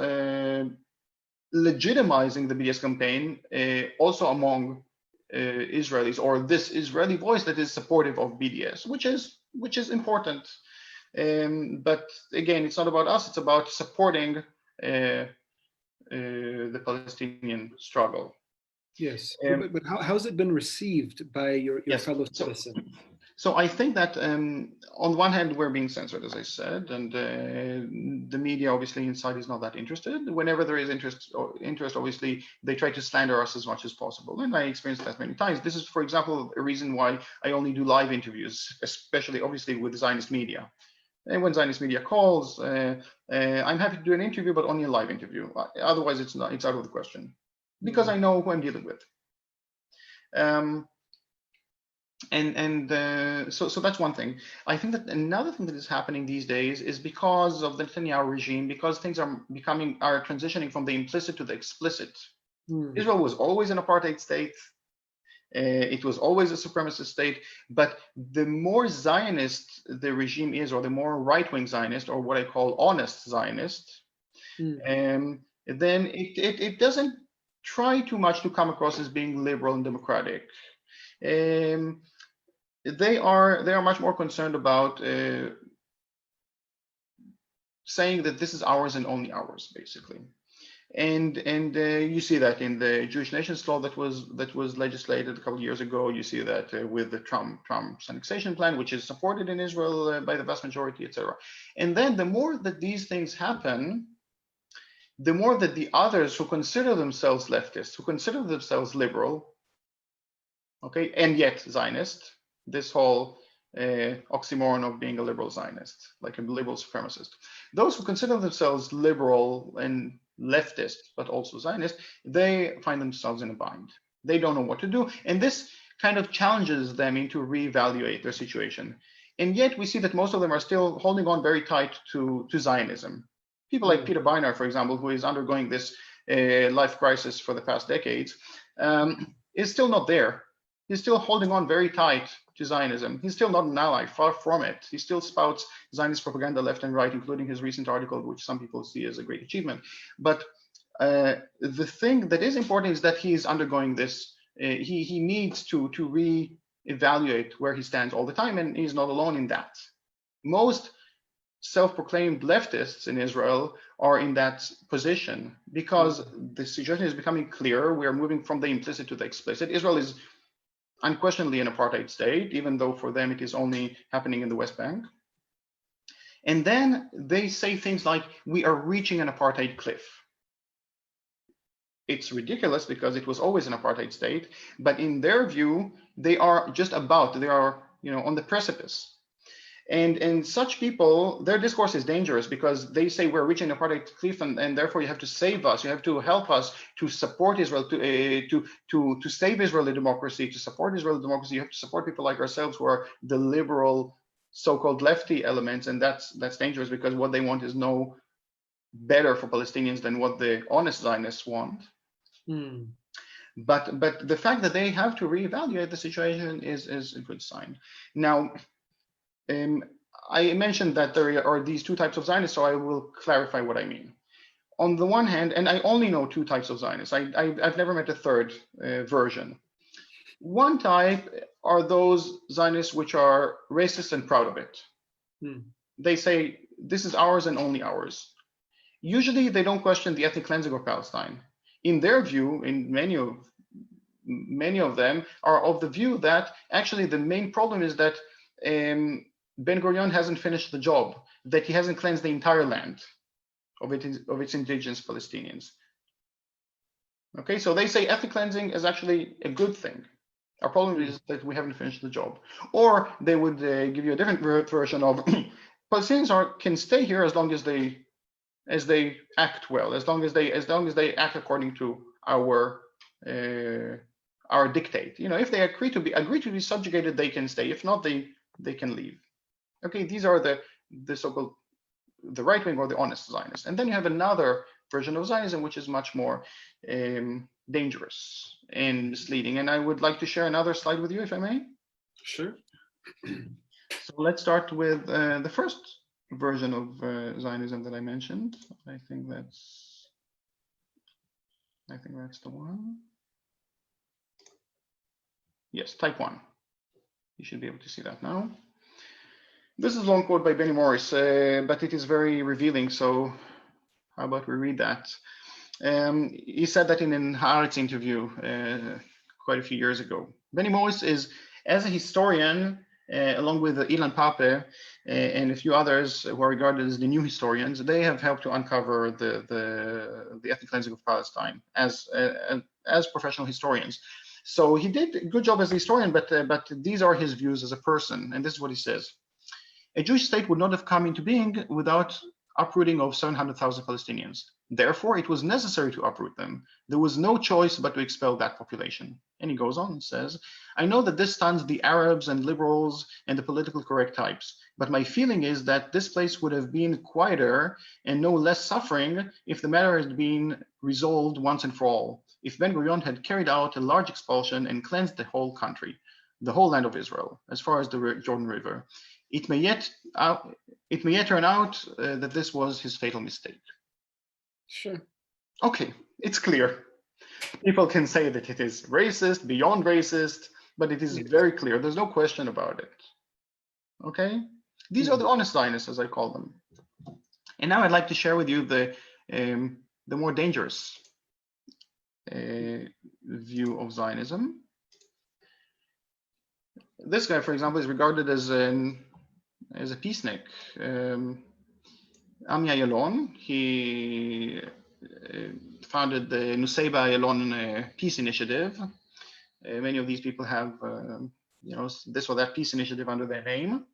legitimizing the BDS campaign also among Israelis, or this Israeli voice that is supportive of BDS, which is important. But again, it's not about us, it's about supporting the Palestinian struggle.
Yes, but how's it been received by your fellow citizens?
So I think that on one hand, we're being censored, as I said, and the media obviously inside is not that interested. Whenever there is interest, obviously they try to slander us as much as possible, and I experienced that many times. This is, for example, a reason why I only do live interviews, especially obviously with Zionist media. And when Zionist media calls, I'm happy to do an interview, but only a live interview. Otherwise, it's out of the question, because I know who I'm dealing with. So that's one thing. I think that another thing that is happening these days is because of the Netanyahu regime, because things are transitioning from the implicit to the explicit. Israel was always an apartheid state. It was always a supremacist state, but the more Zionist the regime is, or the more right-wing Zionist, or what I call honest Zionist, then it doesn't try too much to come across as being liberal and democratic. They are much more concerned about saying that this is ours and only ours, basically. And you see that in the Jewish Nations Law that was legislated a couple of years ago. You see that with the Trump's annexation plan, which is supported in Israel by the vast majority, etc. And then the more that these things happen, the more that the others who consider themselves leftist, who consider themselves liberal, okay, and yet Zionist, this whole oxymoron of being a liberal Zionist, like a liberal supremacist, those who consider themselves liberal and leftist, but also Zionist, they find themselves in a bind. They don't know what to do. And this kind of challenges them into reevaluate their situation. And yet we see that most of them are still holding on very tight to Zionism. People like Peter Beinart, for example, who is undergoing this life crisis for the past decades, is still not there. He's still holding on very tight to Zionism. He's still not an ally, far from it. He still spouts Zionist propaganda left and right, including his recent article, which some people see as a great achievement. But the thing that is important is that he is undergoing this. He needs to re-evaluate where he stands all the time, and he's not alone in that. Most self-proclaimed leftists in Israel are in that position, because the situation is becoming clear. We are moving from the implicit to the explicit. Israel is unquestionably an apartheid state, even though for them it is only happening in the West Bank. And then they say things like, we are reaching an apartheid cliff. It's ridiculous because it was always an apartheid state, but in their view, they are just about, they are, on the precipice. And such people, their discourse is dangerous because they say we're reaching an apartheid cliff, and therefore you have to save us, you have to help us to support Israel, to save Israeli democracy, to support Israeli democracy. You have to support people like ourselves who are the liberal, so-called lefty elements, and that's dangerous because what they want is no better for Palestinians than what the honest Zionists want. But the fact that they have to reevaluate the situation is a good sign. Now, I mentioned that there are these two types of Zionists, so I will clarify what I mean. On the one hand, and I only know two types of Zionists. I've never met a third version. One type are those Zionists which are racist and proud of it. They say, this is ours and only ours. Usually, they don't question the ethnic cleansing of Palestine. In their view, in many of them are of the view that actually the main problem is that Ben-Gurion hasn't finished the job, that he hasn't cleansed the entire land of its indigenous Palestinians. Okay, so they say ethnic cleansing is actually a good thing. Our problem is that we haven't finished the job. Or they would give you a different version of Palestinians can stay here as long as they act well, as long as they act according to our dictate. If they agree to be subjugated, they can stay. If not, they can leave. Okay, these are the so-called the right wing or the honest Zionists. And then you have another version of Zionism which is much more dangerous and misleading. And I would like to share another slide with you, if I may.
Sure.
So let's start with the first version of Zionism that I mentioned. I think that's the one. Yes, type 1. You should be able to see that now. This is a long quote by Benny Morris, but it is very revealing. So how about we read that? He said that in an Haaretz interview quite a few years ago. Benny Morris is, as a historian, along with Ilan Pape and a few others who are regarded as the new historians, they have helped to uncover the ethnic cleansing of Palestine as professional historians. So he did a good job as a historian, but these are his views as a person, and this is what he says. A Jewish state would not have come into being without uprooting of 700,000 Palestinians. Therefore, it was necessary to uproot them. There was no choice but to expel that population. And he goes on and says, I know that this stuns the Arabs and liberals and the politically correct types, but my feeling is that this place would have been quieter and no less suffering if the matter had been resolved once and for all, if Ben-Gurion had carried out a large expulsion and cleansed the whole country, the whole land of Israel, as far as the Jordan River. It may yet turn out that this was his fatal mistake.
Sure.
Okay, it's clear. People can say that it is racist, beyond racist, but it is very clear. There's no question about it. Okay? These are the honest Zionists, as I call them. And now I'd like to share with you the more dangerous view of Zionism. This guy, for example, is regarded as a peacenik. Ami Ayalon, he founded the Nusayba Ayalon Peace Initiative. Many of these people have, this or that peace initiative under their name.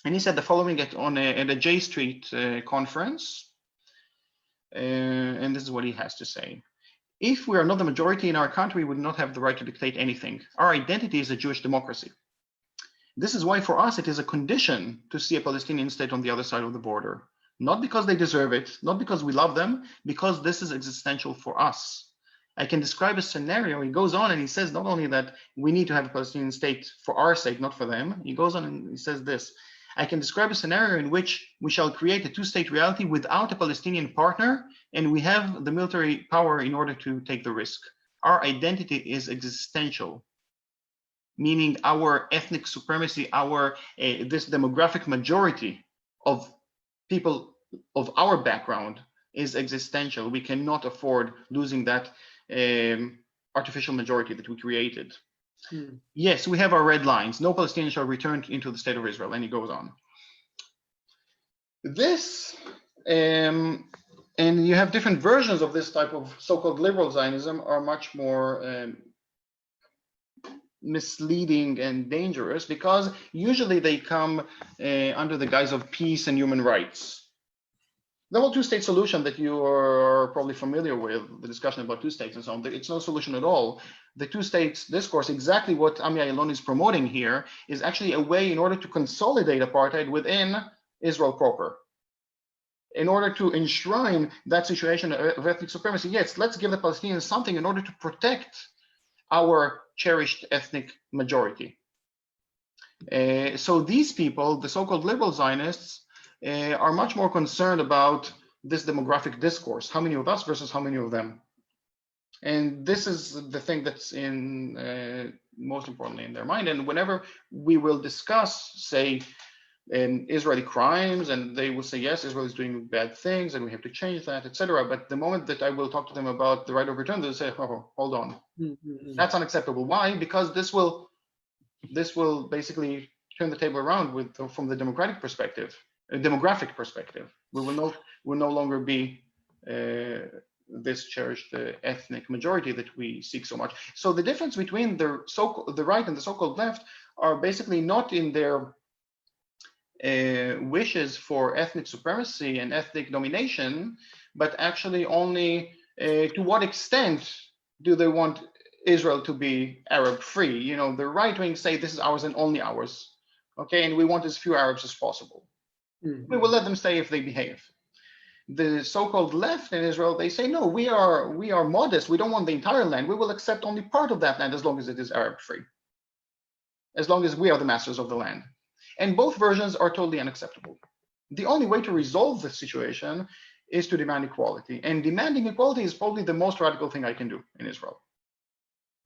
And he said the following at a J Street conference. And this is what he has to say. If we are not the majority in our country, we would not have the right to dictate anything. Our identity is a Jewish democracy. This is why for us it is a condition to see a Palestinian state on the other side of the border. Not because they deserve it, not because we love them, because this is existential for us. I can describe a scenario. He goes on and he says not only that we need to have a Palestinian state for our sake, not for them. He goes on and he says this. I can describe a scenario in which we shall create a two-state reality without a Palestinian partner, and we have the military power in order to take the risk. Our identity is existential, meaning our ethnic supremacy, this demographic majority of people of our background is existential. We cannot afford losing that artificial majority that we created. Yes, we have our red lines. No Palestinians shall return into the state of Israel. And he goes on. This, and you have different versions of this type of so-called liberal Zionism, are much more misleading and dangerous, because usually they come under the guise of peace and human rights. The whole two-state solution that you are probably familiar with, the discussion about two states and so on, it's no solution at all. The two states discourse, exactly what Ami Ayalon is promoting here, is actually a way in order to consolidate apartheid within Israel proper. In order to enshrine that situation of ethnic supremacy, yes, let's give the Palestinians something in order to protect our cherished ethnic majority. So these people, the so-called liberal Zionists, are much more concerned about this demographic discourse. How many of us versus how many of them? And this is the thing that's in most importantly in their mind. And whenever we will discuss, say, Israeli crimes, and they will say, yes, Israel is doing bad things and we have to change that, etc. But the moment that I will talk to them about the right of return, they'll say, oh, hold on. That's unacceptable. Why? Because this will basically turn the table around from the democratic perspective, a demographic perspective. We will no longer be this cherished ethnic majority that we seek so much. So the difference between the right and the so-called left are basically not in their wishes for ethnic supremacy and ethnic domination, but actually only to what extent do they want Israel to be Arab free. You know, the right wing say this is ours and only ours, okay, and we want as few Arabs as possible. We will let them stay if they behave. The so-called left in Israel, they say, no, we are modest. We don't want the entire land. We will accept only part of that land as long as it is Arab free, as long as we are the masters of the land. And both versions are totally unacceptable. The only way to resolve the situation is to demand equality. And demanding equality is probably the most radical thing I can do in Israel.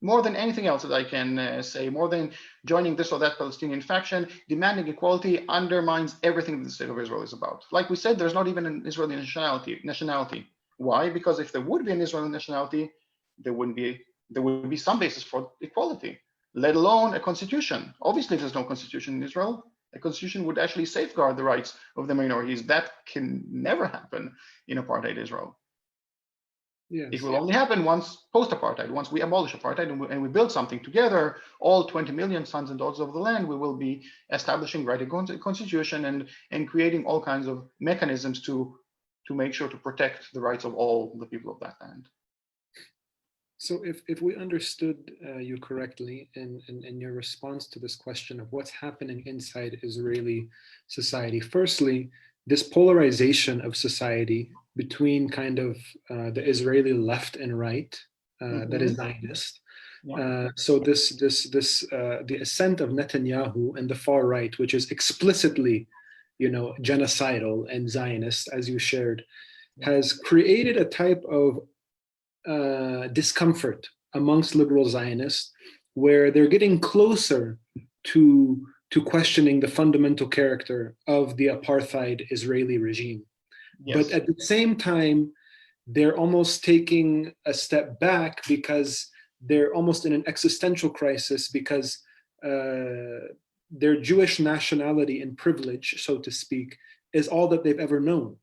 More than anything else that I can say, more than joining this or that Palestinian faction, demanding equality undermines everything that the state of Israel is about. Like we said, there's not even an Israeli nationality. Why? Because if there would be an Israeli nationality, there would be some basis for equality, let alone a constitution. Obviously, if there's no constitution in Israel, a constitution would actually safeguard the rights of the minorities. That can never happen in apartheid Israel. Yes. It will only happen once post-apartheid, once we abolish apartheid and we build something together, all 20 million sons and daughters of the land, we will be establishing writing constitution and creating all kinds of mechanisms to make sure to protect the rights of all the people of that land.
So if we understood you correctly in your response to this question of what's happening inside Israeli society, firstly, this polarization of society between kind of the Israeli left and right, that is Zionist. So the ascent of Netanyahu and the far right, which is explicitly, genocidal and Zionist, as you shared, has created a type of discomfort amongst liberal Zionists, where they're getting closer to questioning the fundamental character of the apartheid Israeli regime. Yes. But at the same time, they're almost taking a step back because they're almost in an existential crisis, because their Jewish nationality and privilege, so to speak, is all that they've ever known.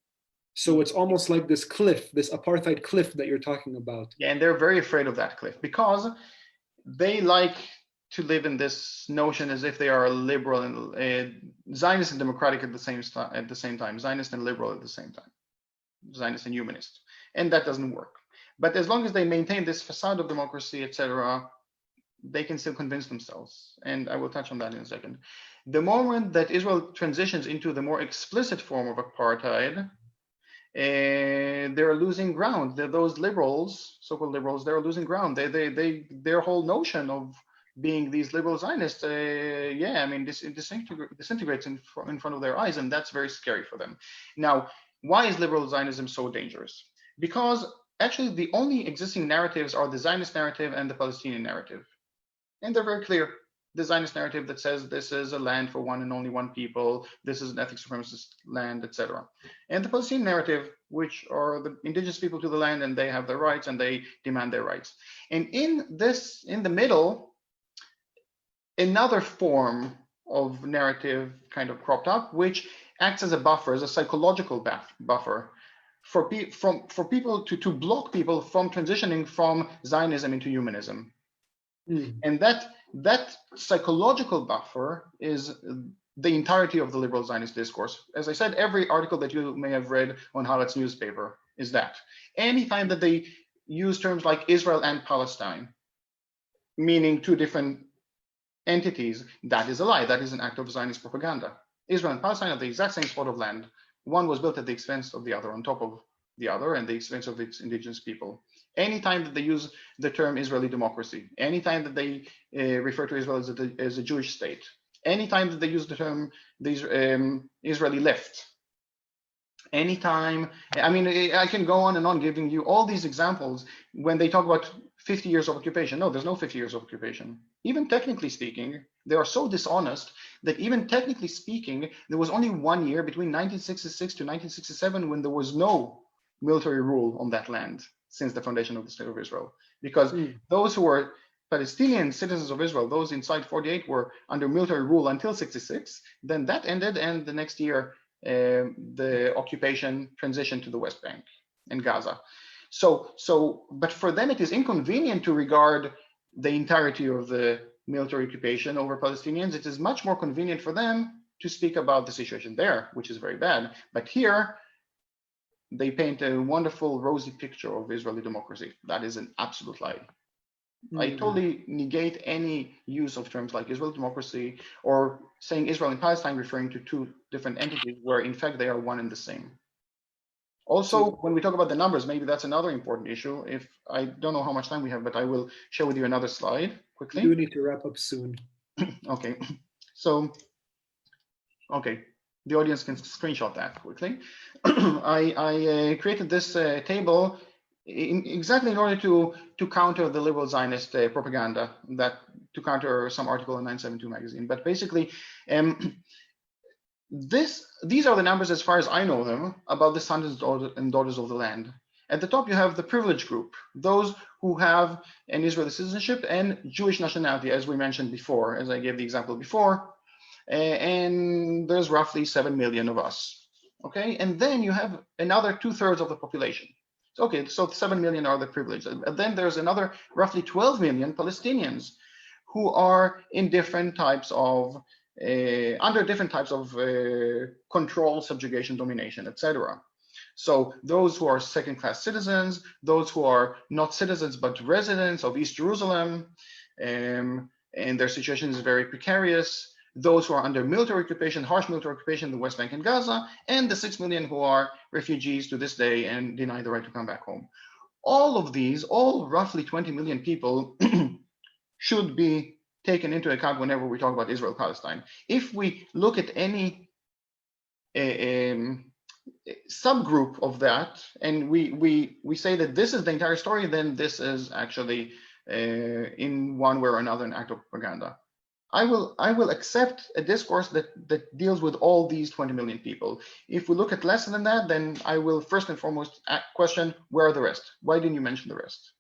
So it's almost like this cliff, this apartheid cliff that you're talking about.
Yeah, and they're very afraid of that cliff because they like to live in this notion as if they are liberal and Zionist and democratic at the same time, Zionist and liberal at the same time, Zionist and humanist, and that doesn't work. But as long as they maintain this facade of democracy, etc., they can still convince themselves, and I will touch on that in a second. The moment that Israel transitions into the more explicit form of apartheid, they're losing ground. Those liberals, so-called liberals, they're losing ground. Their whole notion of being these liberal Zionists, it disintegrates in front of their eyes, and that's very scary for them. Now, why is liberal Zionism so dangerous? Because actually the only existing narratives are the Zionist narrative and the Palestinian narrative, and they're very clear. the Zionist narrative that says this is a land for one and only one people, this is an ethnic supremacist land, etc. And the Palestinian narrative, which are the indigenous people to the land, and they have their rights and they demand their rights. And in the middle, another form of narrative kind of cropped up, which acts as a buffer, as a psychological buffer for people to block people from transitioning from Zionism into humanism. And that psychological buffer is the entirety of the liberal Zionist discourse. As I said, every article that you may have read on Haaretz newspaper is that. Anytime that they use terms like Israel and Palestine, meaning two different entities, that is a lie. That is an act of Zionist propaganda. Israel and Palestine are the exact same spot of land. One was built at the expense of the other, on top of the other, and the expense of its indigenous people. Anytime that they use the term Israeli democracy, anytime that they refer to Israel as a Jewish state, anytime that they use the term Israeli left, anytime, I mean, I can go on and on giving you all these examples when they talk about 50 years of occupation. No, there's no 50 years of occupation. Even technically speaking, they are so dishonest that even technically speaking, there was only 1 year between 1966 to 1967 when there was no military rule on that land since the foundation of the State of Israel. Because those who were Palestinian citizens of Israel, those inside 48 were under military rule until 66, then that ended, and the next year, the occupation transitioned to the West Bank and Gaza. But for them, it is inconvenient to regard the entirety of the military occupation over Palestinians. It is much more convenient for them to speak about the situation there, which is very bad. But here, they paint a wonderful rosy picture of Israeli democracy. That is an absolute lie. I totally negate any use of terms like Israel democracy or saying Israel and Palestine referring to two different entities where in fact they are one and the same. Also, when we talk about the numbers, maybe that's another important issue. If I don't know how much time we have, but I will share with you another slide quickly.
You need to wrap up soon.
Okay, so, okay, the audience can screenshot that quickly. I created this table exactly in order to counter the liberal Zionist propaganda, that to counter some article in 972 magazine. But basically, these are the numbers as far as I know them about the sons and daughters of the land. At the top, you have the privileged group, those who have an Israeli citizenship and Jewish nationality, as we mentioned before, as I gave the example before. And there's roughly 7 million of us. Okay, and then you have another 2/3 of the population. Okay, so 7 million are the privileged. And then there's another roughly 12 million Palestinians who are in different types of, under different types of control, subjugation, domination, etc. So those who are second-class citizens, those who are not citizens but residents of East Jerusalem, and their situation is very precarious. Those who are under military occupation, harsh military occupation in the West Bank and Gaza, and the 6 million who are refugees to this day and deny the right to come back home. All of these, all roughly 20 million people should be taken into account whenever we talk about Israel-Palestine. If we look at any subgroup of that, and we say that this is the entire story, then this is actually in one way or another an act of propaganda. I will accept a discourse that deals with all these 20 million people. If we look at less than that, then I will first and foremost question, where are the rest? Why didn't you mention the rest?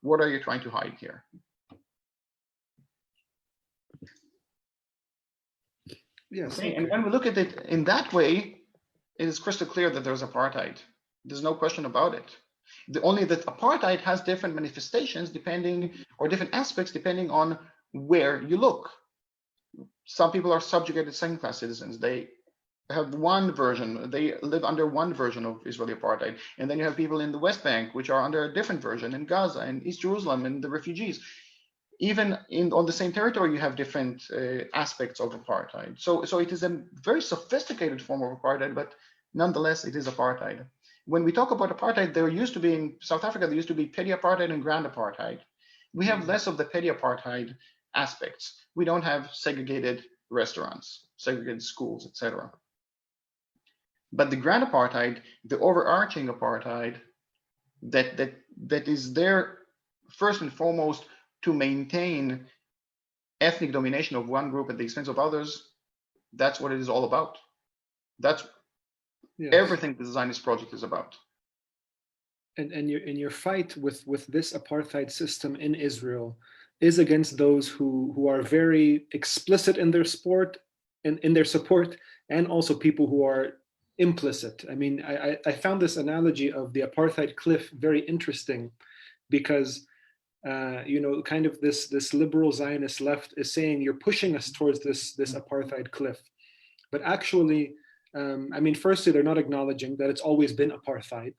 What are you trying to hide here?
Yes.
Okay. And when we look at it in that way, it is crystal clear that there's apartheid. There's no question about it. Only that apartheid has different manifestations depending, or different aspects depending on where you look. Some people are subjugated second-class citizens. They have one version, they live under one version of Israeli apartheid. And then you have people in the West Bank, which are under a different version, in Gaza and East Jerusalem and the refugees. Even on the same territory, you have different aspects of apartheid. So it is a very sophisticated form of apartheid, but nonetheless, it is apartheid. When we talk about apartheid, there used to be, in South Africa, there used to be petty apartheid and grand apartheid. We have less of the petty apartheid aspects. We don't have segregated restaurants, segregated schools, etc. But the grand apartheid, the overarching apartheid, that is there first and foremost to maintain ethnic domination of one group at the expense of others, that's what it is all about. That's everything the Zionist project is about.
And your fight with this apartheid system in Israel is against those who are very explicit in their support, and also people who are implicit. I mean, I found this analogy of the apartheid cliff very interesting, because kind of this liberal Zionist left is saying you're pushing us towards this apartheid cliff, but actually, I mean, firstly, they're not acknowledging that it's always been apartheid.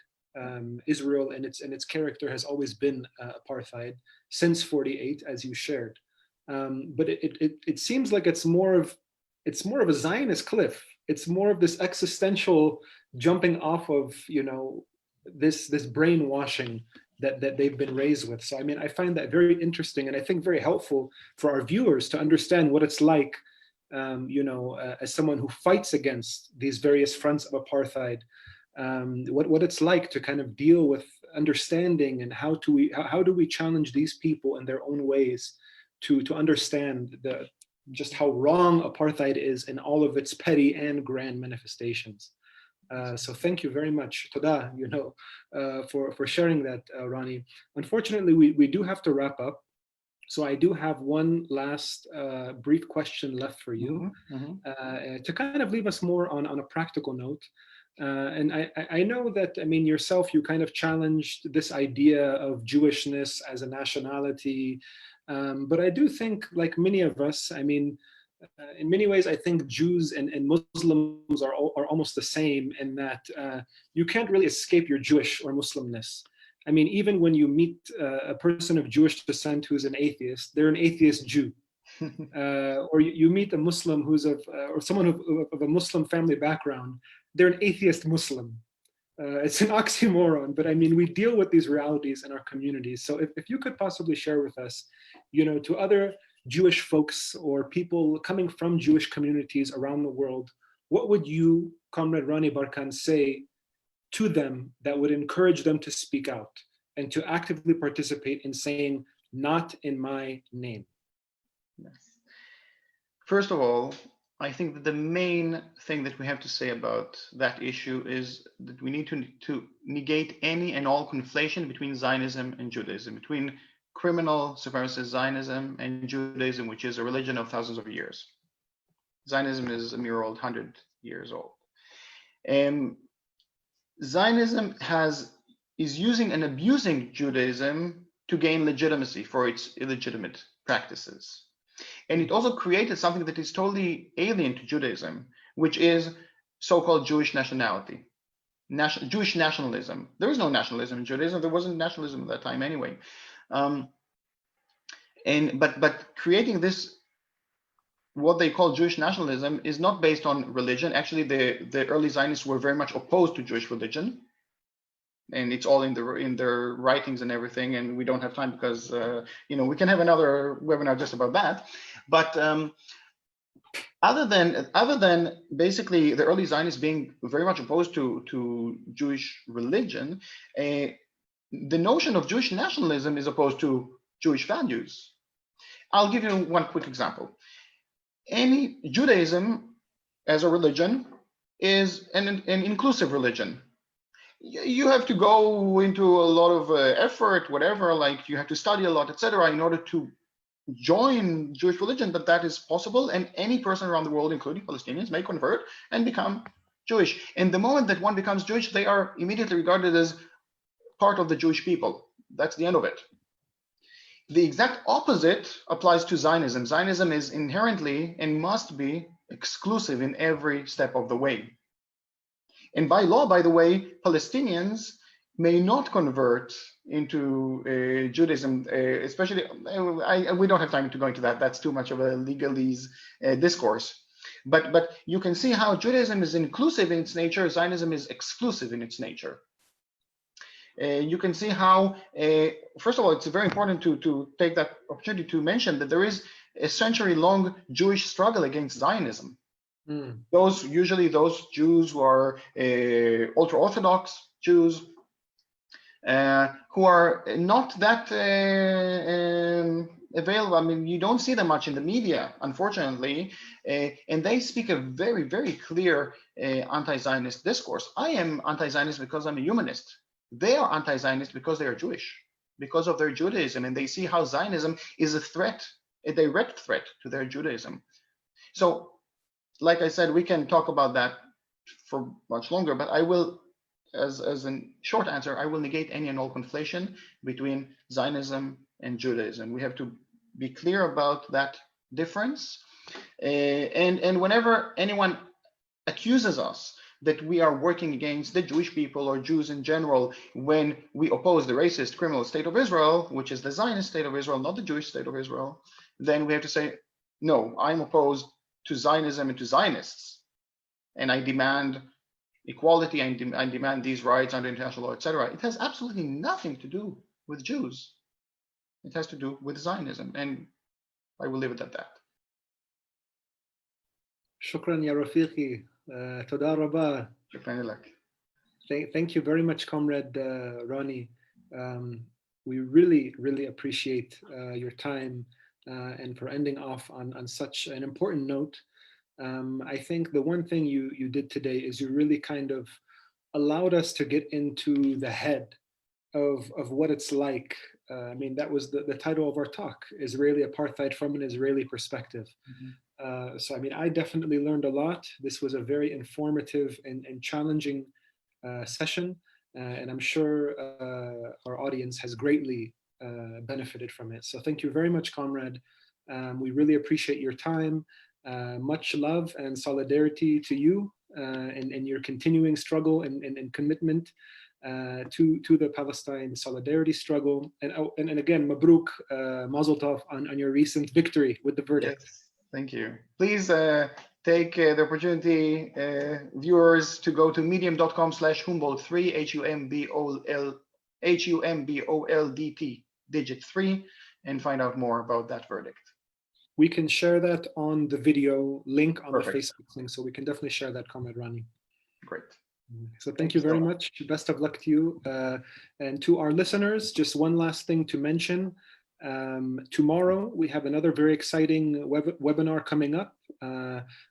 Israel and its character has always been apartheid since '48, as you shared. But it seems like it's more of a Zionist cliff. It's more of this existential jumping off of this brainwashing that they've been raised with. So I mean, I find that very interesting, and I think very helpful for our viewers to understand what it's like, as someone who fights against these various fronts of apartheid. What it's like to kind of deal with understanding, and how do we challenge these people in their own ways to understand just how wrong apartheid is in all of its petty and grand manifestations. So thank you very much, Toda, for sharing that, Ronnie. Unfortunately, we do have to wrap up. So I do have one last brief question left for you, to kind of leave us more on a practical note. And I know that, I mean, yourself, you kind of challenged this idea of Jewishness as a nationality. But I do think, like many of us, I mean, in many ways, I think Jews and Muslims are almost the same, in that you can't really escape your Jewish or Muslimness. I mean, even when you meet a person of Jewish descent who's an atheist, they're an atheist Jew. Or you meet a Muslim who's or someone of a Muslim family background, they're an atheist Muslim. It's an oxymoron, but I mean, we deal with these realities in our communities. So if you could possibly share with us, to other Jewish folks or people coming from Jewish communities around the world, what would you, Comrade Ronnie Barkan, say to them that would encourage them to speak out and to actively participate in saying, not in my name?
Yes. First of all, I think that the main thing that we have to say about that issue is that we need to negate any and all conflation between Zionism and Judaism, between criminal supremacist Zionism and Judaism, which is a religion of thousands of years. Zionism is a mere old 100 years old. Zionism is using and abusing Judaism to gain legitimacy for its illegitimate practices. And it also created something that is totally alien to Judaism, which is so-called Jewish nationality, Jewish nationalism. There is no nationalism in Judaism. There wasn't nationalism at that time anyway. But creating this, what they call Jewish nationalism, is not based on religion. Actually, the early Zionists were very much opposed to Jewish religion. And it's all in their writings and everything, and we don't have time because we can have another webinar just about that. But other than basically the early Zionists being very much opposed to Jewish religion, the notion of Jewish nationalism is opposed to Jewish values. I'll give you one quick example. Judaism as a religion is an inclusive religion. You have to go into a lot of effort, whatever, like you have to study a lot, etc., in order to join Jewish religion, but that is possible, and any person around the world, including Palestinians, may convert and become Jewish. And the moment that one becomes Jewish, they are immediately regarded as part of the Jewish people. That's the end of it. The exact opposite applies to Zionism. Zionism is inherently and must be exclusive in every step of the way. And by law, by the way, Palestinians may not convert into Judaism, especially, we don't have time to go into that. That's too much of a legalese discourse. But you can see how Judaism is inclusive in its nature, Zionism is exclusive in its nature. You can see how, first of all, it's very important to take that opportunity to mention that there is a century-long Jewish struggle against Zionism. Those Jews who are ultra-Orthodox Jews, who are not that available. I mean, you don't see them much in the media, unfortunately, and they speak a very, very clear anti-Zionist discourse. I am anti-Zionist because I'm a humanist. They are anti-Zionist because they are Jewish, because of their Judaism, and they see how Zionism is a threat, a direct threat to their Judaism. So, like I said, we can talk about that for much longer, but I will, as a short answer, I will negate any and all conflation between Zionism and Judaism. We have to be clear about that difference. And whenever anyone accuses us that we are working against the Jewish people or Jews in general, when we oppose the racist criminal state of Israel, which is the Zionist state of Israel, not the Jewish state of Israel, then we have to say, no, I'm opposed to Zionism and to Zionists. And I demand equality, I demand these rights under international law, etc. It has absolutely nothing to do with Jews. It has to do with Zionism. And I will leave it at that.
Shukran ya Rafiqi. Toda rabba. Thank you very much, Comrade Ronnie. We really, really appreciate your time and for ending off on such an important note. I think the one thing you did today is you really kind of allowed us to get into the head of what it's like. I mean, that was the title of our talk, Israeli Apartheid from an Israeli Perspective. Mm-hmm. So, I mean, I definitely learned a lot. This was a very informative and challenging session, and I'm sure our audience has greatly benefited from it. So thank you very much, Comrade. We really appreciate your time. Much love and solidarity to you and your continuing struggle and commitment to the Palestine solidarity struggle. And again, Mabruk, Mazel Tov on your recent victory with the verdict.
Yes, thank you. Please take the opportunity, viewers, to go to medium.com/Humboldt3, HUMBOLDT, digit 3, and find out more about that verdict.
We can share that on the video link on Perfect. The Facebook link, so we can definitely share that, Comrade Ronnie.
Great.
So thank you very much. Best of luck to you. And to our listeners, just one last thing to mention. Tomorrow, we have another very exciting webinar coming up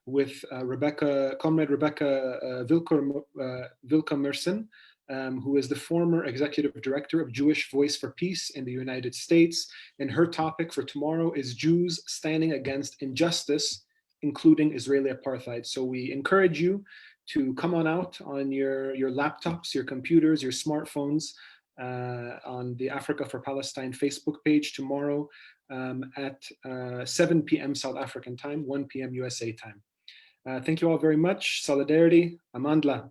with Comrade Rebecca Wilkemerson, who is the former executive director of Jewish Voice for Peace in the United States. And her topic for tomorrow is Jews standing against injustice, including Israeli apartheid. So we encourage you to come on out on your laptops, your computers, your smartphones, on the Africa for Palestine Facebook page tomorrow at 7 p.m. South African time, 1 p.m. USA time. Thank you all very much. Solidarity, Amandla.